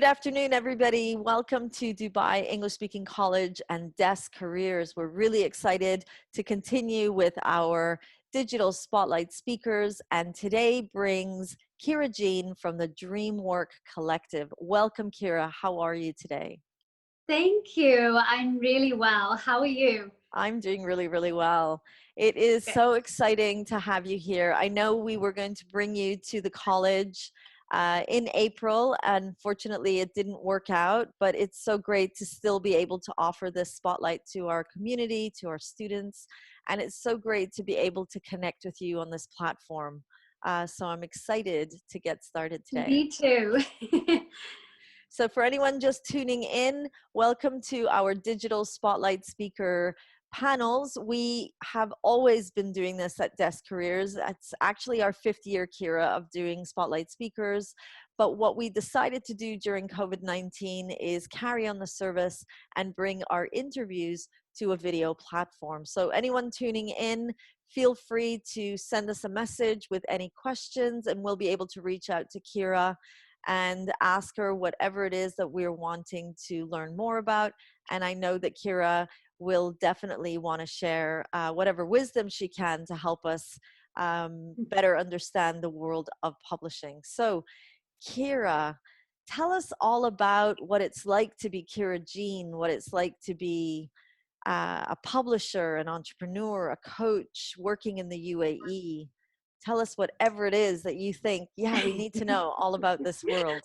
Good afternoon, everybody. Welcome to Dubai English Speaking College and Desk Careers. We're really excited to continue with our digital spotlight speakers, and today brings Kira Jean from the Dreamwork Collective. Welcome, Kira. How are you today? Thank you. I'm really well. How are you? I'm doing really, really well. It is Good. so exciting to have you here. I know we were going to bring you to the college in April. Unfortunately, it didn't work out, but it's so great to still be able to offer this spotlight to our community, to our students. And it's so great to be able to connect with you on this platform. So I'm excited to get started today. Me too. So for anyone just tuning in, welcome to our digital spotlight speaker panels. We have always been doing this at Desk Careers. It's actually our 5th year, Kira, of doing spotlight speakers. But what we decided to do during COVID-19 is carry on the service and bring our interviews to a video platform. So anyone tuning in, feel free to send us a message with any questions and we'll be able to reach out to Kira and ask her whatever it is that we're wanting to learn more about. And I know that Kira will definitely want to share whatever wisdom she can to help us better understand the world of publishing. So Kira, tell us all about what it's like to be Kira Jean, what it's like to be a publisher, an entrepreneur, a coach working in the UAE. Tell us whatever it is that you think, yeah, we need to know all about this world.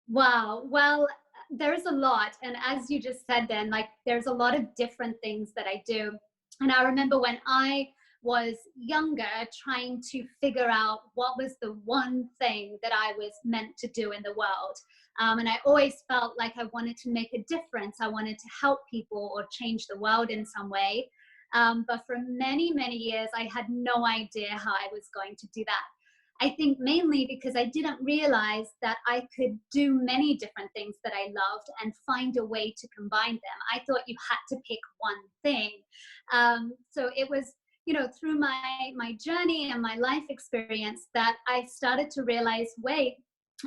Wow. Well, there's a lot. And as you just said then, like there's a lot of different things that I do. And I remember when I was younger, trying to figure out what was the one thing that I was meant to do in the world. And I always felt like I wanted to make a difference. I wanted to help people or change the world in some way. But for many, many years, I had no idea how I was going to do that. I think mainly because I didn't realize that I could do many different things that I loved and find a way to combine them. I thought you had to pick one thing. So it was, through my journey and my life experience that I started to realize, wait,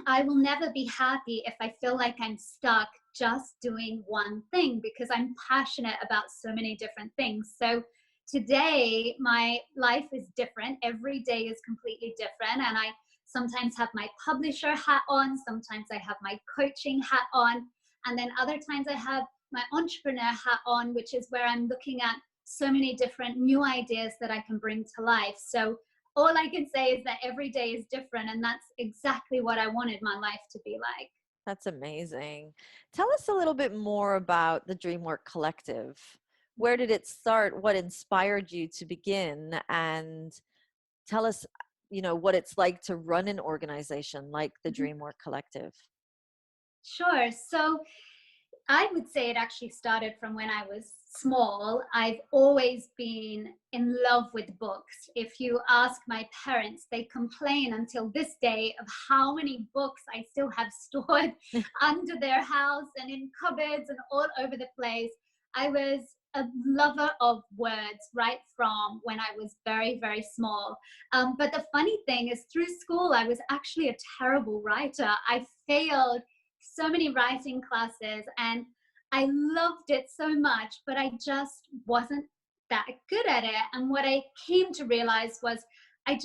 I will never be happy if I feel like I'm stuck just doing one thing, because I'm passionate about so many different things. So today my life is different. Every day is completely different. And I sometimes have my publisher hat on, sometimes I have my coaching hat on, and then other times I have my entrepreneur hat on, which is where I'm looking at so many different new ideas that I can bring to life. So all I can say is that every day is different, and that's exactly what I wanted my life to be like. That's amazing. Tell us a little bit more about the Dreamwork Collective. Where did it start? What inspired you to begin? And tell us, what it's like to run an organization like the Dreamwork Collective. Sure. So I would say it actually started from when I was small. I've always been in love with books. If you ask my parents, they complain until this day of how many books I still have stored under their house and in cupboards and all over the place. I was a lover of words right from when I was very, very small. But the funny thing is, through school, I was actually a terrible writer. I failed so many writing classes and I loved it so much, but I just wasn't that good at it. And what I came to realize was I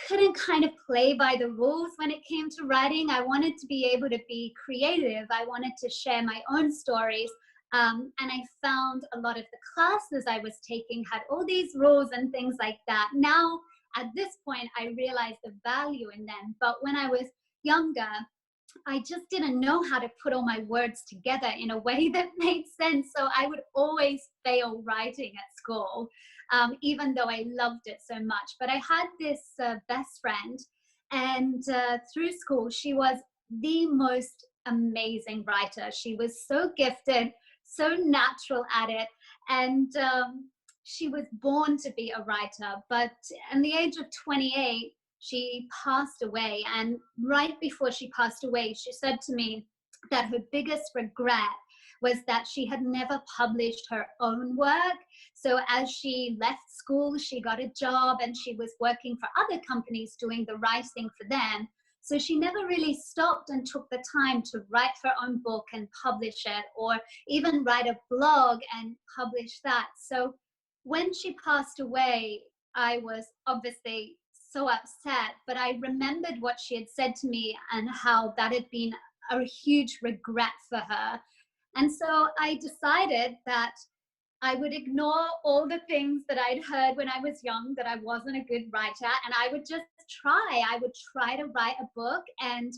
couldn't kind of play by the rules when it came to writing. I wanted to be able to be creative. I wanted to share my own stories. And I found a lot of the classes I was taking had all these rules and things like that. Now, at this point, I realized the value in them. But when I was younger, I just didn't know how to put all my words together in a way that made sense. So I would always fail writing at school, even though I loved it so much. But I had this best friend, and through school, she was the most amazing writer. She was so gifted, so natural at it. And she was born to be a writer. But at the age of 28, she passed away. And right before she passed away, she said to me that her biggest regret was that she had never published her own work. So as she left school, she got a job and she was working for other companies doing the writing for them. So she never really stopped and took the time to write her own book and publish it, or even write a blog and publish that. So when she passed away, I was obviously so upset, but I remembered what she had said to me and how that had been a huge regret for her. And so I decided that I would ignore all the things that I'd heard when I was young, that I wasn't a good writer, and I would just try. I would try to write a book, and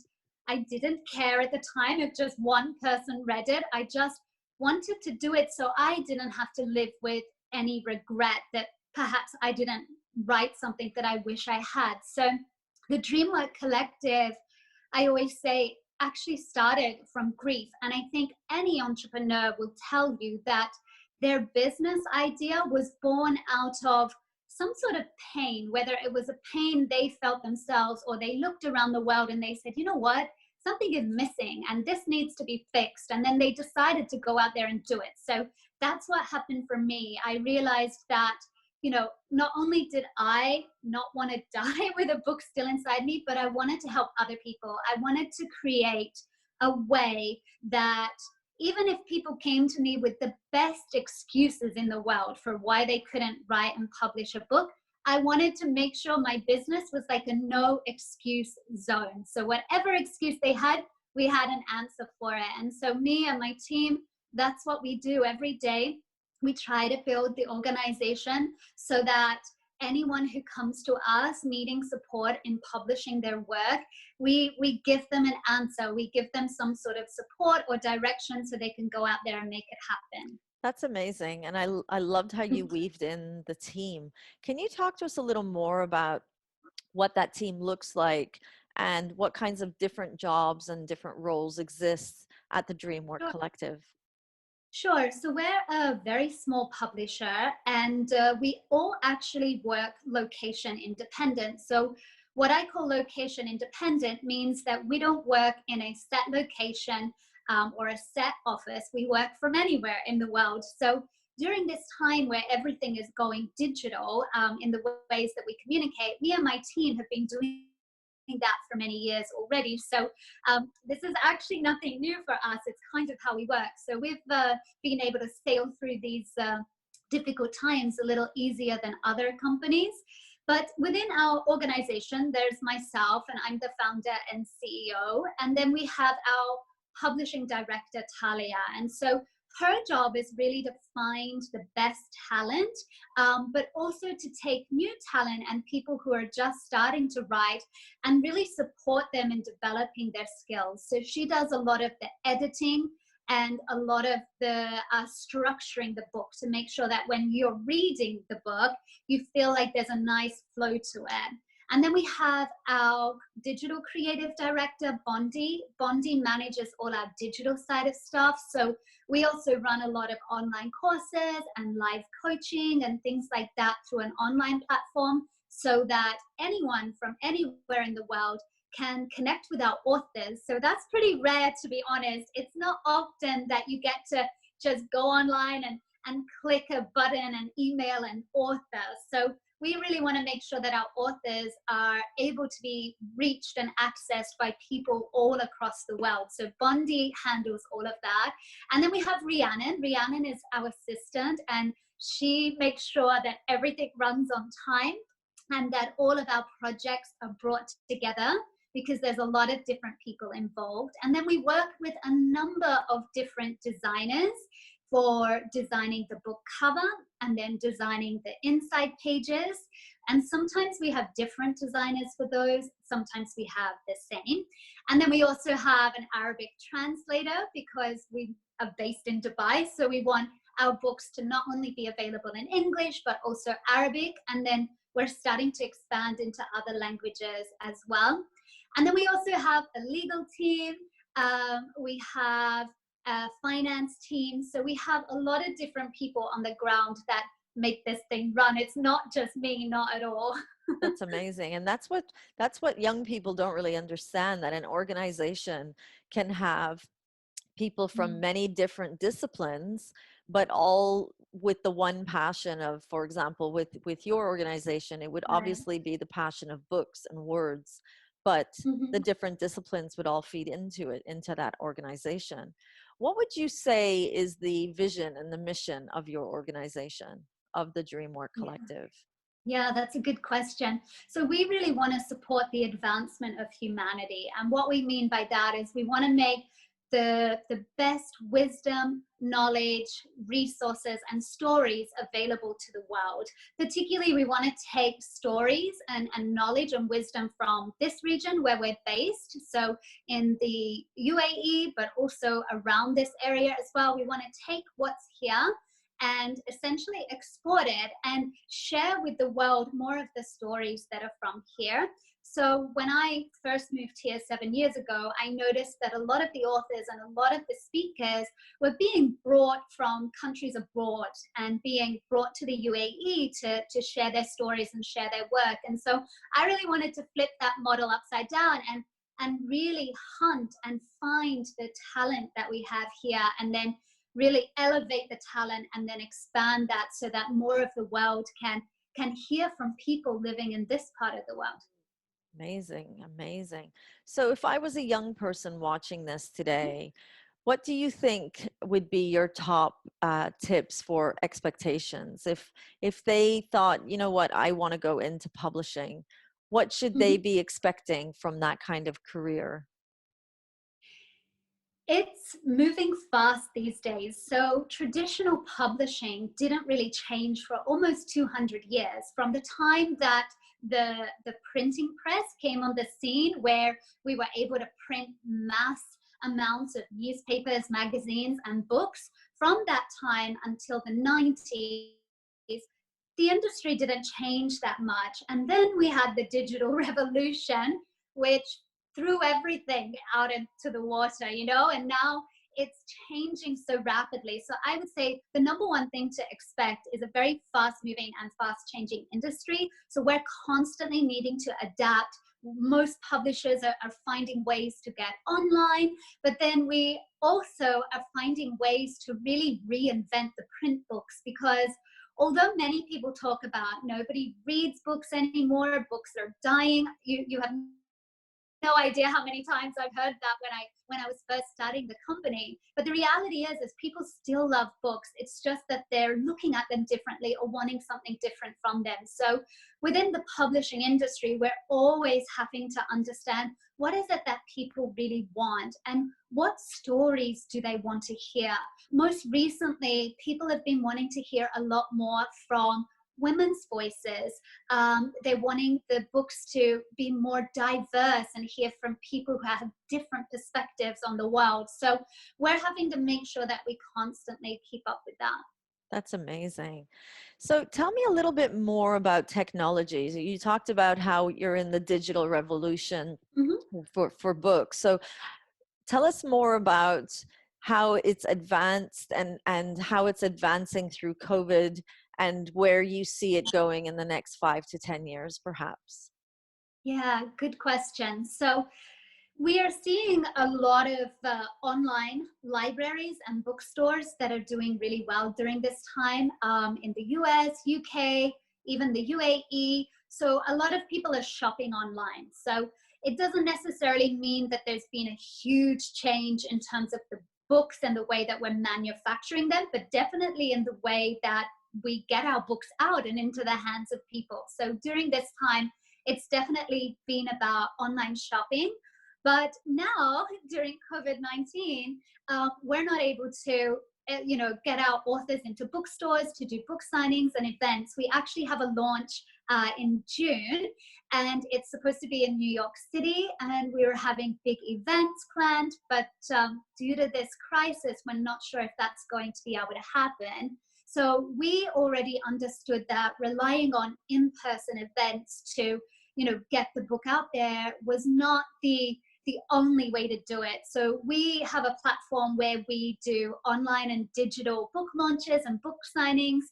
I didn't care at the time if just one person read it. I just wanted to do it so I didn't have to live with any regret that perhaps I didn't write something that I wish I had. So the Dreamwork Collective, I always say, actually started from grief. And I think any entrepreneur will tell you that their business idea was born out of some sort of pain, whether it was a pain they felt themselves, or they looked around the world and they said, you know what, something is missing and this needs to be fixed. And then they decided to go out there and do it. So that's what happened for me. I realized that, you know, not only did I not want to die with a book still inside me, but I wanted to help other people. I wanted to create a way that even if people came to me with the best excuses in the world for why they couldn't write and publish a book, I wanted to make sure my business was like a no excuse zone. So whatever excuse they had, we had an answer for it. And so me and my team, that's what we do every day. We try to build the organization so that anyone who comes to us needing support in publishing their work, we give them an answer. We give them some sort of support or direction so they can go out there and make it happen. That's amazing. And I loved how you weaved in the team. Can you talk to us a little more about what that team looks like and what kinds of different jobs and different roles exist at the Dreamwork Sure. Collective? Sure. So we're a very small publisher, and we all actually work location independent. So what I call location independent means that we don't work in a set location or a set office. We work from anywhere in the world. So during this time where everything is going digital in the ways that we communicate, me and my team have been doing that for many years already. So this is actually nothing new for us. It's kind of how we work. So we've been able to sail through these difficult times a little easier than other companies. But within our organization, there's myself, and I'm the founder and CEO. And then we have our publishing director, Talia. And so her job is really to find the best talent, but also to take new talent and people who are just starting to write and really support them in developing their skills. So she does a lot of the editing and a lot of the structuring the book to make sure that when you're reading the book, you feel like there's a nice flow to it. And then we have our digital creative director, Bondi. Bondi manages all our digital side of stuff. So we also run a lot of online courses and live coaching and things like that through an online platform so that anyone from anywhere in the world can connect with our authors. So that's pretty rare, to be honest. It's not often that you get to just go online and click a button and email an author. So we really want to make sure that our authors are able to be reached and accessed by people all across the world. So Bondi handles all of that. And then we have Rhiannon. Rhiannon is our assistant, and she makes sure that everything runs on time and that all of our projects are brought together, because there's a lot of different people involved. And then we work with a number of different designers for designing the book cover and then designing the inside pages. And sometimes we have different designers for those. Sometimes we have the same. And then we also have an Arabic translator because we are based in Dubai. So we want our books to not only be available in English, but also Arabic. And then we're starting to expand into other languages as well. And then we also have a legal team. We have a finance team. So we have a lot of different people on the ground that make this thing run. It's not just me, not at all. That's amazing. And that's what young people don't really understand, that an organization can have people from many different disciplines, but all with the one passion of, for example, with your organization, it would Right. obviously be the passion of books and words. but the Mhm. different disciplines would all feed into it, into that organization. What would you say is the vision and the mission of your organization, of the Dreamwork Yeah. Collective? Yeah, that's a good question. So we really want to support the advancement of humanity. And what we mean by that is we want to make the best wisdom, knowledge, resources, and stories available to the world. Particularly, we want to take stories and knowledge and wisdom from this region where we're based. So in the UAE, but also around this area as well. We want to take what's here and essentially export it and share with the world more of the stories that are from here. So when I first moved here 7 years ago, I noticed that a lot of the authors and a lot of the speakers were being brought from countries abroad and being brought to the UAE to share their stories and share their work. And so I really wanted to flip that model upside down and really hunt and find the talent that we have here, and then really elevate the talent and then expand that so that more of the world can hear from people living in this part of the world. Amazing, amazing. So if I was a young person watching this today, what do you think would be your top tips for expectations? If they thought, you know what, I want to go into publishing, what should they Mhm. be expecting from that kind of career? It's moving fast these days. So traditional publishing didn't really change for almost 200 years. From the time that the printing press came on the scene, where we were able to print mass amounts of newspapers, magazines, and books, from that time until the 90s, the industry didn't change that much. And then we had the digital revolution, which threw everything out into the water, and now it's changing so rapidly. So I would say the number one thing to expect is a very fast moving and fast changing industry. So we're constantly needing to adapt. Most publishers are finding ways to get online, but then we also are finding ways to really reinvent the print books, because although many people talk about nobody reads books anymore, books are dying, you have no idea how many times I've heard that when I was first starting the company. But the reality is people still love books. It's just that they're looking at them differently or wanting something different from them. So within the publishing industry, we're always having to understand what is it that people really want and what stories do they want to hear. Most recently, people have been wanting to hear a lot more from women's voices. They're wanting the books to be more diverse and hear from people who have different perspectives on the world. So we're having to make sure that we constantly keep up with that. That's amazing. So tell me a little bit more about technologies. You talked about how you're in the digital revolution Mhm. for books. So tell us more about how it's advanced and how it's advancing through COVID and where you see it going in the next 5 to 10 years, perhaps. Yeah, good question. So we are seeing a lot of online libraries and bookstores that are doing really well during this time, in the US, UK, even the UAE. So a lot of people are shopping online. So it doesn't necessarily mean that there's been a huge change in terms of the books and the way that we're manufacturing them, but definitely in the way that we get our books out and into the hands of people. So during this time, it's definitely been about online shopping. But now, during COVID-19, we're not able to, get our authors into bookstores to do book signings and events. We actually have a launch in June, and it's supposed to be in New York City, and we were having big events planned. But due to this crisis, we're not sure if that's going to be able to happen. So we already understood that relying on in-person events to, get the book out there was not the only way to do it. So we have a platform where we do online and digital book launches and book signings.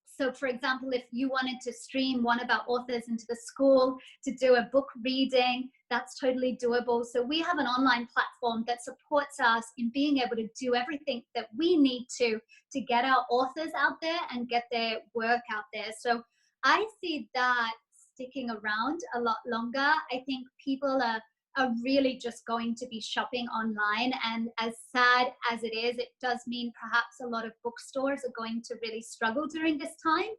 So for example, if you wanted to stream one of our authors into the school to do a book reading, that's totally doable. So we have an online platform that supports us in being able to do everything that we need to get our authors out there and get their work out there. So I see that sticking around a lot longer. I think people are really just going to be shopping online. And as sad as it is, it does mean perhaps a lot of bookstores are going to really struggle during this time.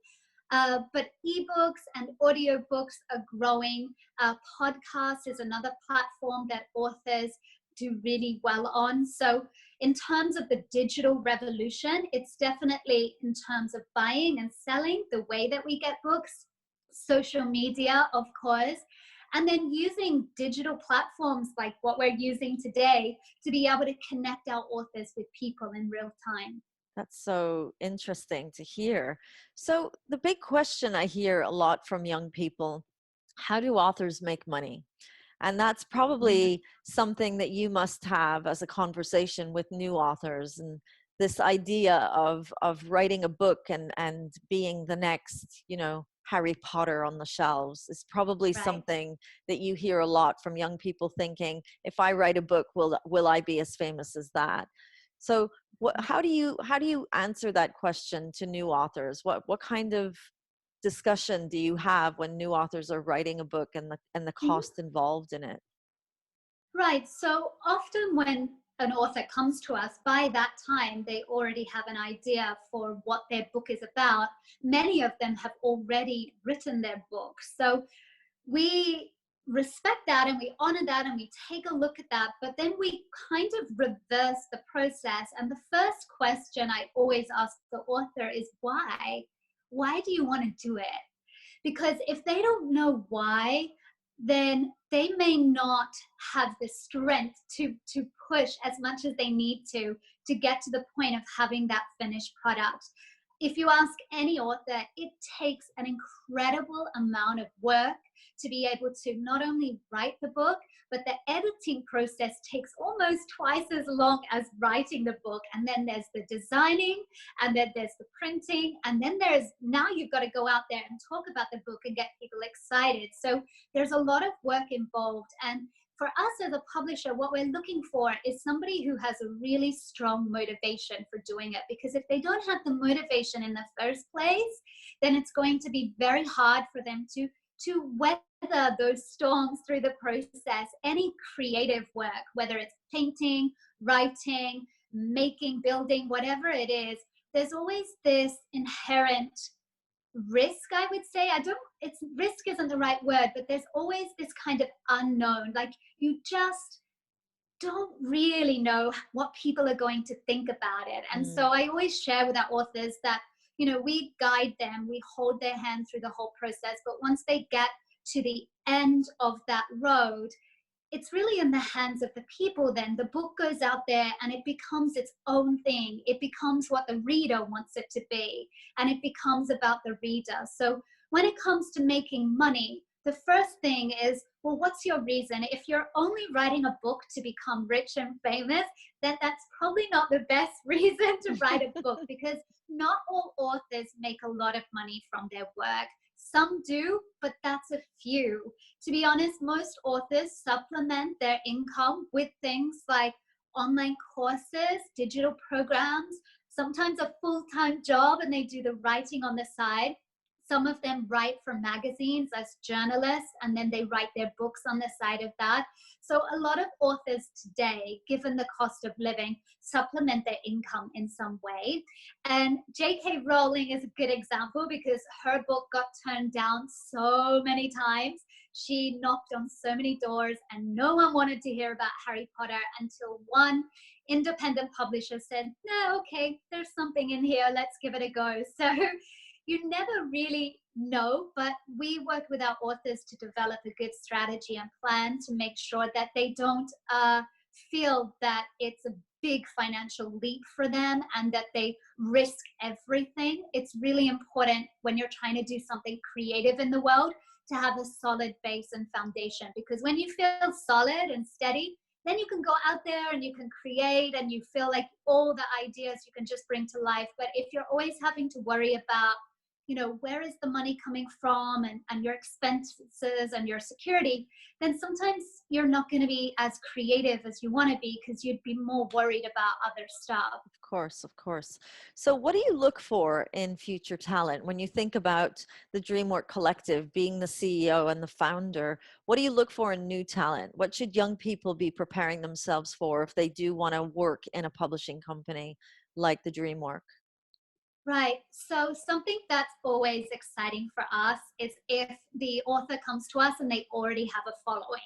But ebooks and audiobooks are growing. Podcast is another platform that authors do really well on. So in terms of the digital revolution, it's definitely in terms of buying and selling, the way that we get books, social media, of course, and then using digital platforms like what we're using today to be able to connect our authors with people in real time. That's so interesting to hear. So the big question I hear a lot from young people, how do authors make money? And that's probably something that you must have as a conversation with new authors, and this idea of writing a book and being the next, Harry Potter on the shelves is probably Right. something that you hear a lot from young people thinking, if I write a book, will I be as famous as that? So how do you answer that question to new authors? What kind of discussion do you have when new authors are writing a book and the Mhm. cost involved in it? Right. So often when an author comes to us, by that time, they already have an idea for what their book is about. Many of them have already written their book. So we respect that and we honor that and we take a look at that. But then we kind of reverse the process. And the first question I always ask the author is why? Why do you want to do it? Because if they don't know why, then they may not have the strength to push as much as they need to get to the point of having that finished product. If you ask any author, it takes an incredible amount of work to be able to not only write the book, but the editing process takes almost twice as long as writing the book. And then there's the designing, and then there's the printing, and then now you've got to go out there and talk about the book and get people excited. So there's a lot of work involved. And for us as a publisher, what we're looking for is somebody who has a really strong motivation for doing it. Because if they don't have the motivation in the first place, then it's going to be very hard for them to weather those storms through the process. Any creative work, whether it's painting, writing, making, building, whatever it is, there's always this inherent risk, I would say. Risk isn't the right word, but there's always this kind of unknown. Like, you just don't really know what people are going to think about it. And so I always share with our authors that, we guide them, we hold their hand through the whole process. But once they get to the end of that road, it's really in the hands of the people. Then the book goes out there and it becomes its own thing. It becomes what the reader wants it to be, and it becomes about the reader. So when it comes to making money, the first thing is, well, what's your reason? If you're only writing a book to become rich and famous, then that's probably not the best reason to write a book, because not all authors make a lot of money from their work. Some do, but that's a few. To be honest, most authors supplement their income with things like online courses, digital programs, sometimes a full-time job, and they do the writing on the side. Some of them write for magazines as journalists, and then they write their books on the side of that. So a lot of authors today, given the cost of living, supplement their income in some way. And J.K. Rowling is a good example, because her book got turned down so many times. She knocked on so many doors, and no one wanted to hear about Harry Potter until one independent publisher said, no, okay, there's something in here, let's give it a go. So you never really know, but we work with our authors to develop a good strategy and plan to make sure that they don't feel that it's a big financial leap for them and that they risk everything. It's really important when you're trying to do something creative in the world to have a solid base and foundation, because when you feel solid and steady, then you can go out there and you can create, and you feel like all the ideas you can just bring to life. But if you're always having to worry about, where is the money coming from, and your expenses and your security, then sometimes you're not going to be as creative as you want to be, because you'd be more worried about other stuff. Of course, of course. So what do you look for in future talent when you think about the Dreamwork Collective, being the CEO and the founder? What do you look for in new talent? What should young people be preparing themselves for if they do want to work in a publishing company like the Dreamwork? Right. So something that's always exciting for us is if the author comes to us and they already have a following.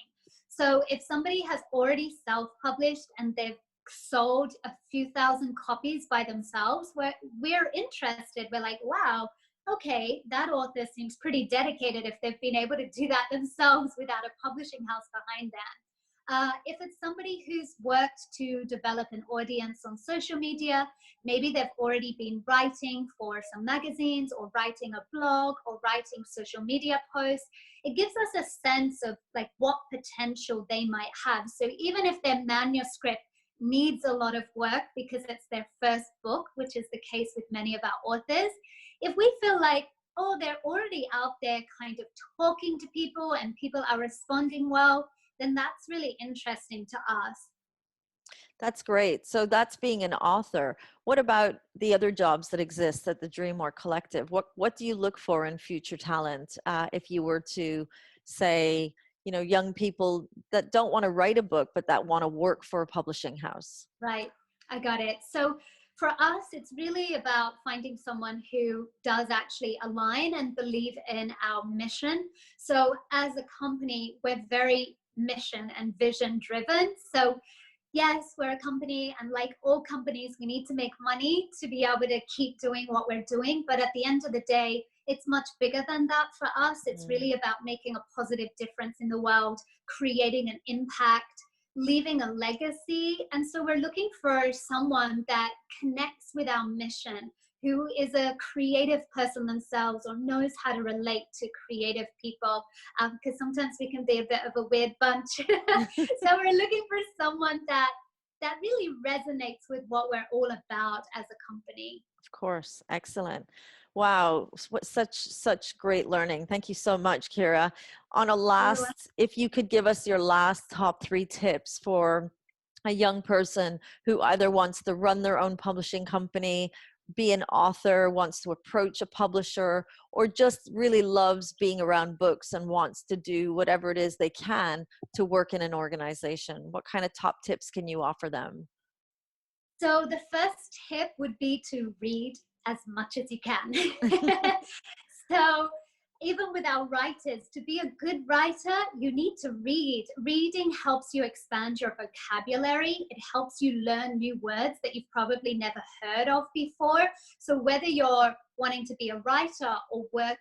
So if somebody has already self-published and they've sold a few thousand copies by themselves, we're interested. We're like, wow, okay, that author seems pretty dedicated if they've been able to do that themselves without a publishing house behind them. If it's somebody who's worked to develop an audience on social media, maybe they've already been writing for some magazines or writing a blog or writing social media posts, it gives us a sense of like what potential they might have. So even if their manuscript needs a lot of work because it's their first book, which is the case with many of our authors, if we feel like, oh, they're already out there kind of talking to people and people are responding well, then that's really interesting to us. That's great. So that's being an author. What about the other jobs that exist at the Dreamwork Collective? What do you look for in future talent if you were to say, young people that don't want to write a book, but that want to work for a publishing house? Right, I got it. So for us, it's really about finding someone who does actually align and believe in our mission. So as a company, we're very mission and vision driven. So yes, we're a company, and like all companies, we need to make money to be able to keep doing what we're doing. But at the end of the day, it's much bigger than that for us. It's Mm. really about making a positive difference in the world, creating an impact, leaving a legacy. And so we're looking for someone that connects with our mission, who is a creative person themselves or knows how to relate to creative people, because sometimes we can be a bit of a weird bunch. So we're looking for someone that really resonates with what we're all about as a company. Of course. Excellent. Wow. What such great learning. Thank you so much, Kira. On a Everyone. last, if you could give us your last top 3 tips for a young person who either wants to run their own publishing company, be an author, wants to approach a publisher, or just really loves being around books and wants to do whatever it is they can to work in an organization. What kind of top tips can you offer them? So the first tip would be to read as much as you can. So even with our writers, to be a good writer, you need to read. Reading helps you expand your vocabulary. It helps you learn new words that you've probably never heard of before. So whether you're wanting to be a writer or work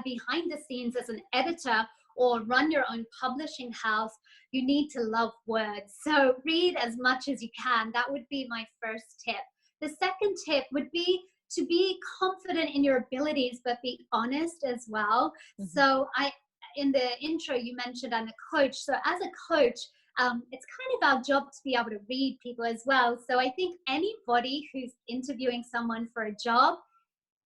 behind the scenes as an editor or run your own publishing house, you need to love words. So read as much as you can. That would be my first tip. The second tip would be to be confident in your abilities, but be honest as well. Mhm. So in the intro, you mentioned I'm a coach. So as a coach, it's kind of our job to be able to read people as well. So I think anybody who's interviewing someone for a job,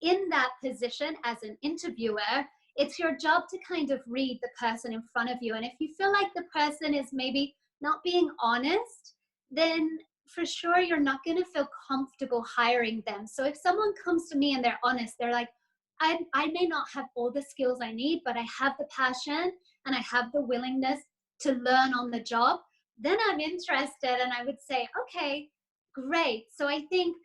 in that position as an interviewer, it's your job to kind of read the person in front of you. And if you feel like the person is maybe not being honest, then for sure you're not going to feel comfortable hiring them. So if someone comes to me and they're honest, they're like, I may not have all the skills I need, but I have the passion and I have the willingness to learn on the job, then I'm interested. And I would say, okay, great. So I think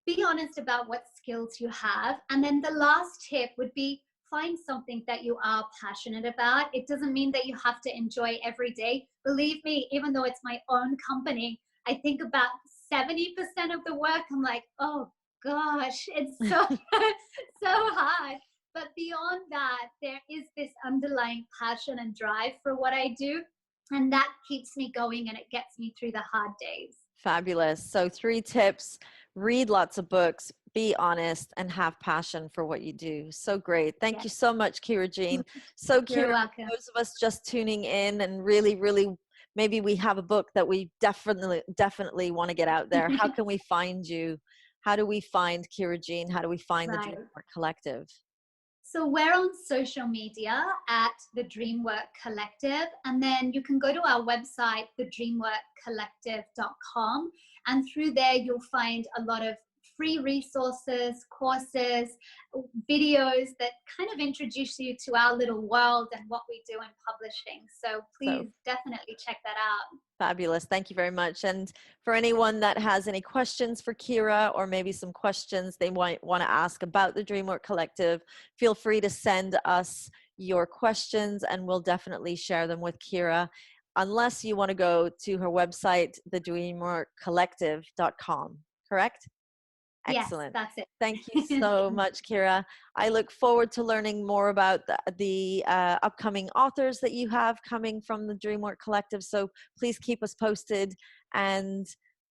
be honest about what skills you have. And then the last tip would be find something that you are passionate about. It doesn't mean that you have to enjoy every day. Believe me, even though it's my own company, I think about 70% of the work, I'm like, oh gosh, it's so, so hard. But beyond that, there is this underlying passion and drive for what I do. And that keeps me going and it gets me through the hard days. Fabulous. So 3 tips: read lots of books, be honest, and have passion for what you do. So great. Thank Yeah, you so much, Kira Jean. So Kira, you're welcome. those of us just tuning in and really, maybe we have a book that we definitely want to get out there. How can we find you? How do we find Kira Jean? How do we find the Right. Dreamwork Collective? So we're on social media at the Dreamwork Collective, and then you can go to our website, thedreamworkcollective.com, and through there you'll find a lot of free resources, courses, videos that kind of introduce you to our little world and what we do in publishing. So please definitely check that out. Fabulous. Thank you very much. And for anyone that has any questions for Kira, or maybe some questions they might want to ask about the Dreamwork Collective, feel free to send us your questions and we'll definitely share them with Kira, unless you want to go to her website, thedreamworkcollective.com, correct? Excellent. Yes, that's it. Thank you so much, Kira. I look forward to learning more about the upcoming authors that you have coming from the Dreamwork Collective. So please keep us posted. And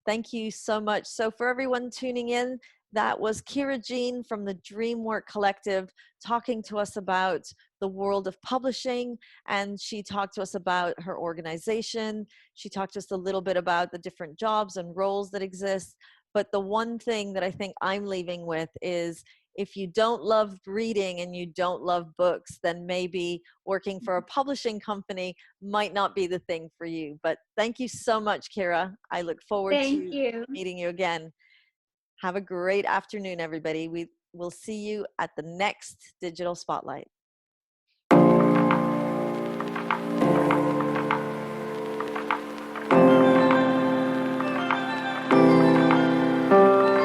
thank you so much. So for everyone tuning in, that was Kira Jean from the Dreamwork Collective talking to us about the world of publishing. And she talked to us about her organization. She talked to us a little bit about the different jobs and roles that exist. But the one thing that I think I'm leaving with is, if you don't love reading and you don't love books, then maybe working for a publishing company might not be the thing for you. But thank you so much, Kira. I look forward to meeting you again. Have a great afternoon, everybody. We will see you at the next Digital Spotlight.